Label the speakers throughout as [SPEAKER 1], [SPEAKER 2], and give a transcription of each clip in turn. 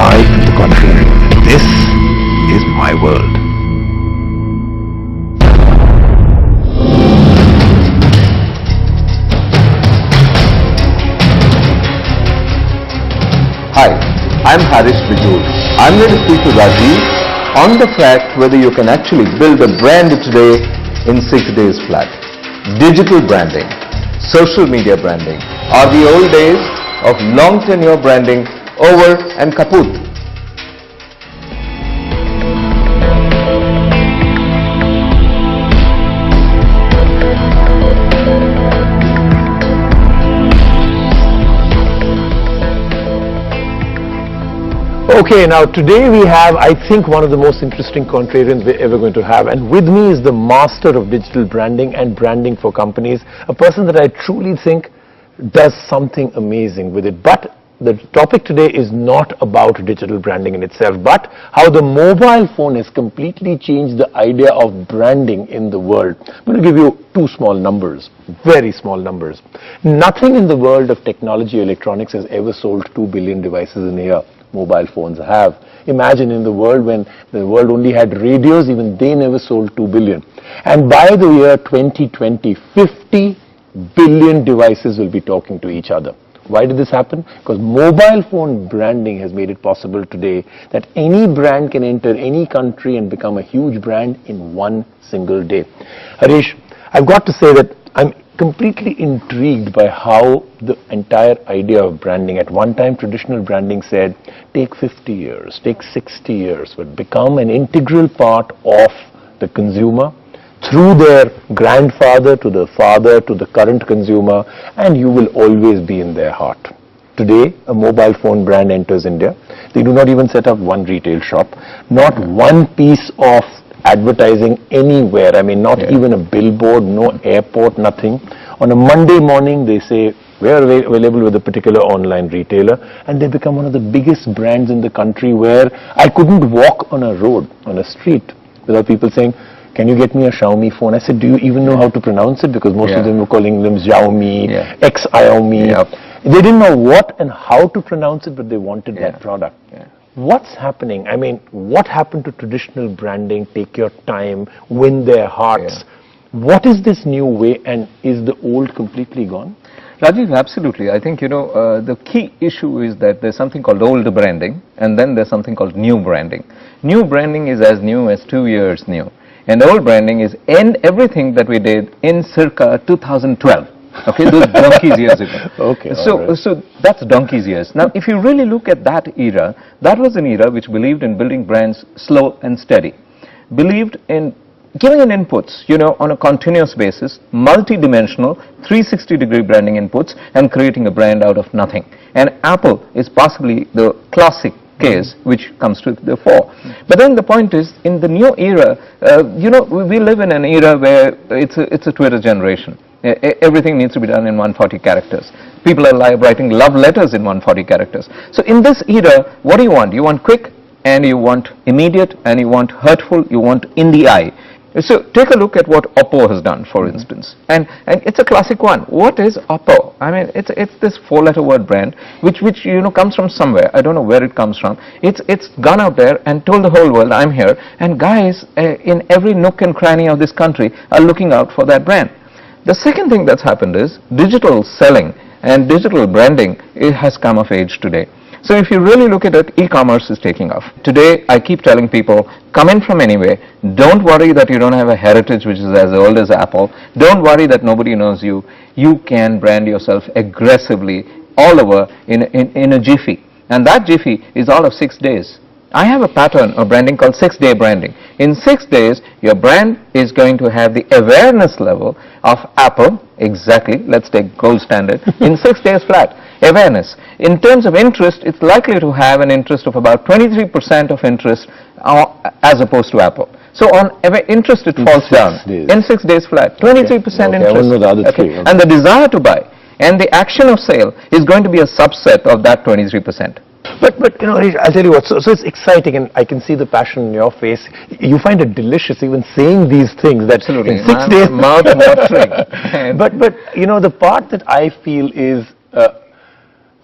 [SPEAKER 1] live in the country. This is my world.
[SPEAKER 2] Hi, I'm Harish Bijul. I'm going to speak to Rajiv on the fact whether you can actually build a brand today in 6 days flat. Digital branding, social media branding, are the old days of long tenure branding over and kaput.
[SPEAKER 3] Okay, now today we have, I think, one of the most interesting contrarians we're ever going to have, and with me is the master of digital branding and branding for companies, a person that I truly think does something amazing with it. But the topic today is not about digital branding in itself, but how the mobile phone has completely changed the idea of branding in the world. I'm going to give you two small numbers, very small numbers. Nothing in the world of technology or electronics has ever sold 2 billion devices in a year. Mobile phones have. Imagine in the world when the world only had radios, even they never sold 2 billion. And by the year 2020, 50 billion devices will be talking to each other. Why did this happen? Because mobile phone branding has made it possible today that any brand can enter any country and become a huge brand in one single day. Harish, I've got to say that I'm completely intrigued by how the entire idea of branding, at one time traditional branding said, take 50 years, take 60 years, but become an integral part of the consumer through their grandfather to the father to the current consumer, and you will always be in their heart. Today, a mobile phone brand enters India. They do not even set up one retail shop, not one piece of advertising anywhere. I mean, not even a billboard, no airport, nothing. On a Monday morning, they say, we're available with a particular online retailer, and they become one of the biggest brands in the country, where I couldn't walk on a road, on a street, without people saying, can you get me a Xiaomi phone? I said, do you even know how to pronounce it? Because most of them were calling them Xiaomi, Xiaomi. They didn't know what and how to pronounce it, but they wanted that product. What's happening? I mean, what happened to traditional branding? Take your time, win their hearts. What is this new way, and is the old completely gone?
[SPEAKER 4] Rajiv, absolutely. I think, the key issue is that there's something called old branding, and then there's something called new branding. New branding is as new as 2 years new, and old branding is everything that we did in circa 2012. Okay, those donkeys years ago.
[SPEAKER 3] Okay.
[SPEAKER 4] So that's donkeys years. Now, if you really look at that era, that was an era which believed in building brands slow and steady, believed in giving in inputs, on a continuous basis, multi-dimensional, 360-degree branding inputs, and creating a brand out of nothing. And Apple is possibly the classic case which comes to the fore. But then the point is, in the new era, we live in an era where it's a Twitter generation. Everything needs to be done in 140 characters. People are writing love letters in 140 characters. So in this era, what do you want? You want quick, and you want immediate, and you want hurtful, you want in the eye. So take a look at what Oppo has done, for instance, and it's a classic one. What is Oppo? I mean, it's this 4-letter word brand which comes from somewhere. I don't know where it comes from. It's gone out there and told the whole world, I'm here, and guys in every nook and cranny of this country are looking out for that brand. The second thing that's happened is digital selling and digital branding. It has come of age today. So if you really look at it, e-commerce is taking off. Today, I keep telling people, come in from anywhere. Don't worry that you don't have a heritage which is as old as Apple. Don't worry that nobody knows you. You can brand yourself aggressively all over in a jiffy. And that jiffy is all of 6 days. I have a pattern of branding called 6-day branding. In 6 days, your brand is going to have the awareness level of Apple, exactly, let's take gold standard, in 6 days flat. Awareness. In terms of interest, it's likely to have an interest of about 23% of interest as opposed to Apple. So on interest, it falls down. In 6 days flat. 23% interest.
[SPEAKER 3] I won't know the other three.
[SPEAKER 4] And the desire to buy and the action of sale is going to be a subset of that 23%.
[SPEAKER 3] But Harish, I'll tell you what, so it's exciting, and I can see the passion in your face. You find it delicious even saying these things, that
[SPEAKER 4] absolutely.
[SPEAKER 3] In 6 days.
[SPEAKER 4] Mouth watering.
[SPEAKER 3] But the part that I feel is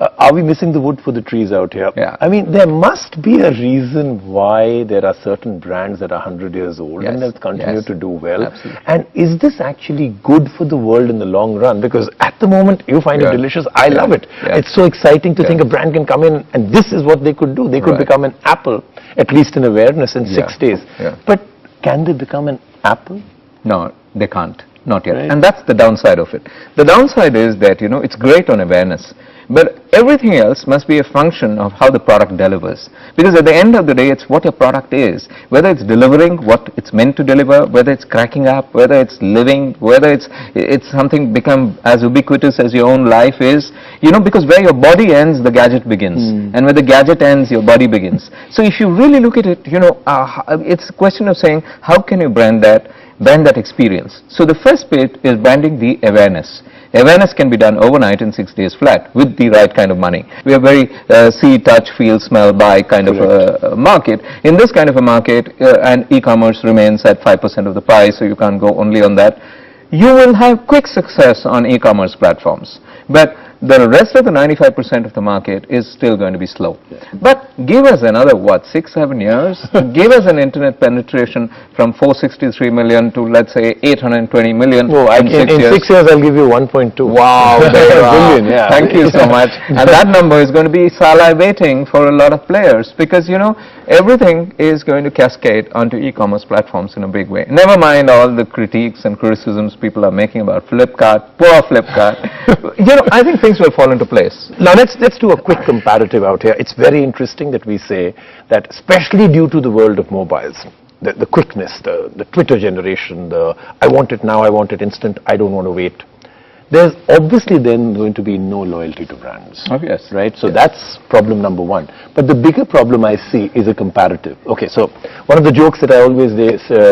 [SPEAKER 3] Are we missing the wood for the trees out here?
[SPEAKER 4] Yeah.
[SPEAKER 3] I mean, there must be a reason why there are certain brands that are 100 years old and that continue to do well.
[SPEAKER 4] Absolutely.
[SPEAKER 3] And is this actually good for the world in the long run? Because at the moment, you find it delicious. I love it. It's so exciting to think a brand can come in and this is what they could do. They could become an Apple, at least in awareness, in 6 days. But can they become an Apple?
[SPEAKER 4] No, they can't. Not yet.
[SPEAKER 3] Right.
[SPEAKER 4] And that's the downside of it. The downside is that, you know, it's great on awareness, but everything else must be a function of how the product delivers. Because at the end of the day, it's what your product is. Whether it's delivering what it's meant to deliver, whether it's cracking up, whether it's living, whether it's something become as ubiquitous as your own life is, you know, because where your body ends, the gadget begins. And where the gadget ends, your body begins. So if you really look at it, you know, it's a question of saying, how can you brand that experience? So the first bit is branding the awareness. Awareness can be done overnight in 6 days flat with the right kind of money. We are very see, touch, feel, smell, buy kind of a market. In this kind of a market, and e-commerce remains at 5% of the pie, so you can't go only on that. You will have quick success on e-commerce platforms, but the rest of the 95% of the market is still going to be slow. But give us another, 6-7 years, give us an internet penetration from 463 million to, let's say, 820 million.
[SPEAKER 3] Oh, in 6 years, I'll give you 1.2.
[SPEAKER 4] Wow, there you are.
[SPEAKER 3] Billion,
[SPEAKER 4] Thank you so much. And that number is going to be salivating for a lot of players because, you know, everything is going to cascade onto e-commerce platforms in a big way. Never mind all the critiques and criticisms people are making about Flipkart, poor Flipkart. You know, I think things will fall into place.
[SPEAKER 3] Now let's do a quick comparative out here. It's very interesting that we say that, especially due to the world of mobiles, the quickness, the Twitter generation, the I want it now, I want it instant, I don't want to wait. There's obviously then going to be no loyalty to brands.
[SPEAKER 4] Oh, yes.
[SPEAKER 3] Right? So that's problem number one. But the bigger problem I see is a comparative. Okay, so one of the jokes that I always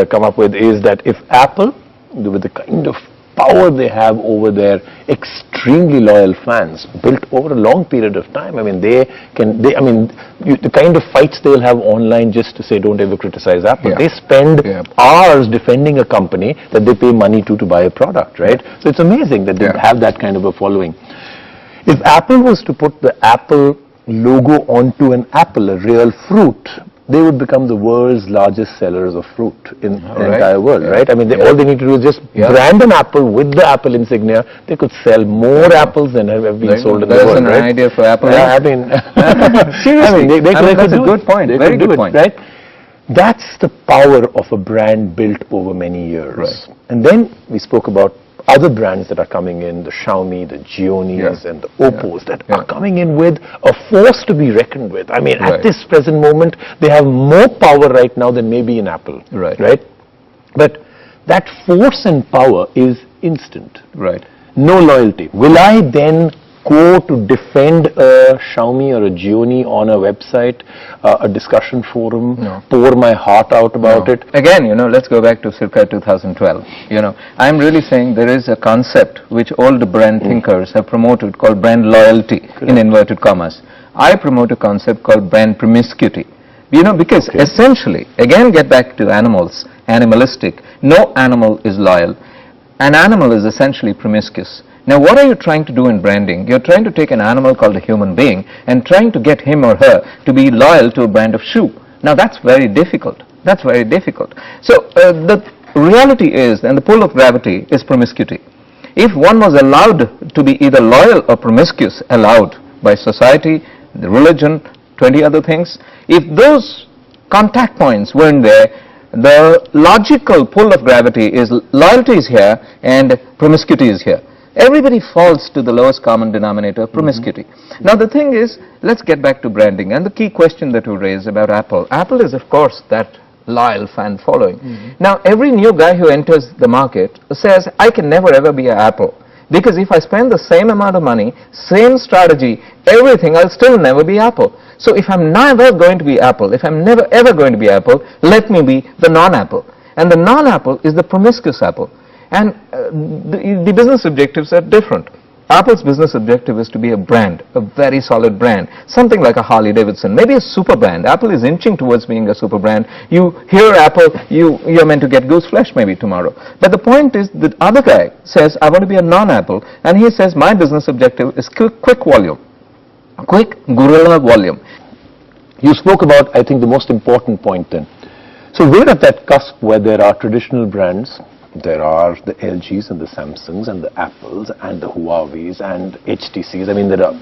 [SPEAKER 3] come up with is that if Apple, with the kind of power they have over their extremely loyal fans, built over a long period of time. I mean, the kind of fights they'll have online just to say, don't ever criticize Apple. They spend hours defending a company that they pay money to buy a product, right? So it's amazing that they have that kind of a following. If Apple was to put the Apple logo onto an apple, a real fruit, they would become the world's largest sellers of fruit in the entire world, right? I mean, all they need to do is just brand an apple with the Apple insignia. They could sell more apples than have been sold in the world,
[SPEAKER 4] right? That's an idea for Apple.
[SPEAKER 3] I mean,
[SPEAKER 4] seriously,
[SPEAKER 3] that's
[SPEAKER 4] a good point. Very good point,
[SPEAKER 3] right? That's the power of a brand built over many years. Right. And then we spoke about other brands that are coming in, the Xiaomi, the Gionis, and the Oppos that are coming in with a force to be reckoned with. I mean, at this present moment, they have more power right now than maybe in Apple. Right? But that force and power is instant.
[SPEAKER 4] Right.
[SPEAKER 3] No loyalty. Will I then go to defend a Xiaomi or a Gioni on a website, a discussion forum, pour my heart out about it?
[SPEAKER 4] Again, you know, let's go back to circa 2012. You know, I'm really saying there is a concept which all the brand thinkers have promoted called brand loyalty, in inverted commas. I promote a concept called brand promiscuity. You know, because essentially, again, get back to animals, animalistic. No animal is loyal. An animal is essentially promiscuous. Now, what are you trying to do in branding? You're trying to take an animal called a human being and trying to get him or her to be loyal to a brand of shoe. Now, that's very difficult. That's very difficult. So, the reality is, and the pull of gravity is promiscuity. If one was allowed to be either loyal or promiscuous, allowed by society, the religion, 20 other things, if those contact points weren't there, the logical pull of gravity is loyalty is here and promiscuity is here. Everybody falls to the lowest common denominator, promiscuity. Now the thing is, let's get back to branding and the key question that you raised about Apple. Apple is of course that loyal fan following. Now every new guy who enters the market says, I can never ever be an Apple. Because if I spend the same amount of money, same strategy, everything, I'll still never be Apple. So if I'm never going to be Apple, if I'm never ever going to be Apple, let me be the non-Apple. And the non-Apple is the promiscuous Apple. And the business objectives are different. Apple's business objective is to be a brand, a very solid brand, something like a Harley Davidson, maybe a super brand. Apple is inching towards being a super brand. You hear Apple, you're meant to get goose flesh maybe tomorrow. But the point is, the other guy says, I want to be a non-Apple, and he says, my business objective is quick volume. quick guerrilla volume.
[SPEAKER 3] You spoke about, I think, the most important point then. So we're at that cusp where there are traditional brands. There are the LGs and the Samsungs and the Apples and the Huaweis and HTCs. I mean, there are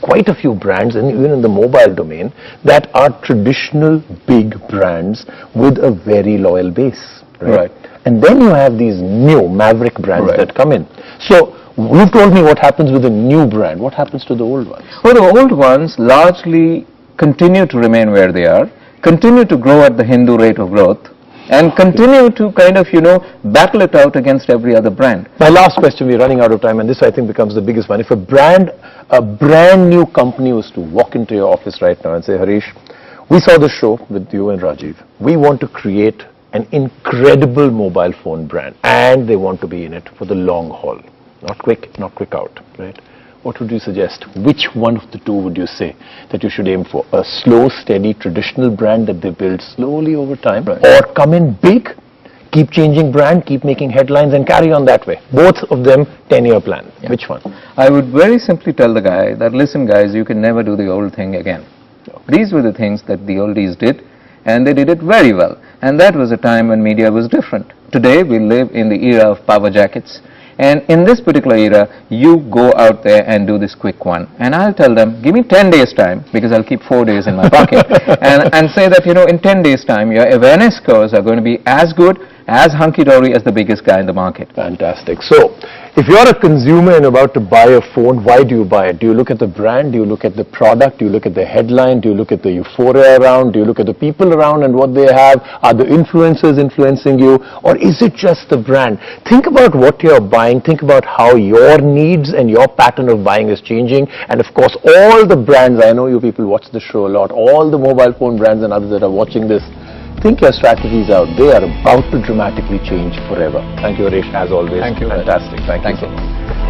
[SPEAKER 3] quite a few brands, and even in the mobile domain, that are traditional big brands with a very loyal base. Right. And then you have these new maverick brands that come in. So you've told me what happens with a new brand. What happens to the old ones?
[SPEAKER 4] Well, the old ones largely continue to remain where they are, continue to grow at the Hindu rate of growth, and continue to kind of, battle it out against every other brand.
[SPEAKER 3] My last question, we're running out of time, and this I think becomes the biggest one. If a brand new company was to walk into your office right now and say, Harish, we saw the show with you and Rajiv. We want to create an incredible mobile phone brand, and they want to be in it for the long haul. Not quick out, right? What would you suggest? Which one of the two would you say that you should aim for? A slow, steady, traditional brand that they build slowly over time, or come in big, keep changing brand, keep making headlines, and carry on that way? Both of them 10-year plan. Yeah. Which one?
[SPEAKER 4] I would very simply tell the guy that, listen guys, you can never do the old thing again. Okay. These were the things that the oldies did, and they did it very well. And that was a time when media was different. Today we live in the era of power jackets. And in this particular era, you go out there and do this quick one. And I'll tell them, give me 10 days time, because I'll keep 4 days in my pocket, and say that, in 10 days time, your awareness scores are going to be as good, as hunky-dory as the biggest guy in the market.
[SPEAKER 3] Fantastic. So, if you're a consumer and about to buy a phone, why do you buy it? Do you look at the brand? Do you look at the product? Do you look at the headline? Do you look at the euphoria around? Do you look at the people around and what they have? Are the influencers influencing you? Or is it just the brand? Think about what you're buying. Think about how your needs and your pattern of buying is changing. And of course, all the brands, I know you people watch the show a lot, all the mobile phone brands and others that are watching this, think your strategies out. They are about to dramatically change forever. Thank you, Harish, as always.
[SPEAKER 4] Thank you.
[SPEAKER 3] Fantastic. Thank you so
[SPEAKER 4] much.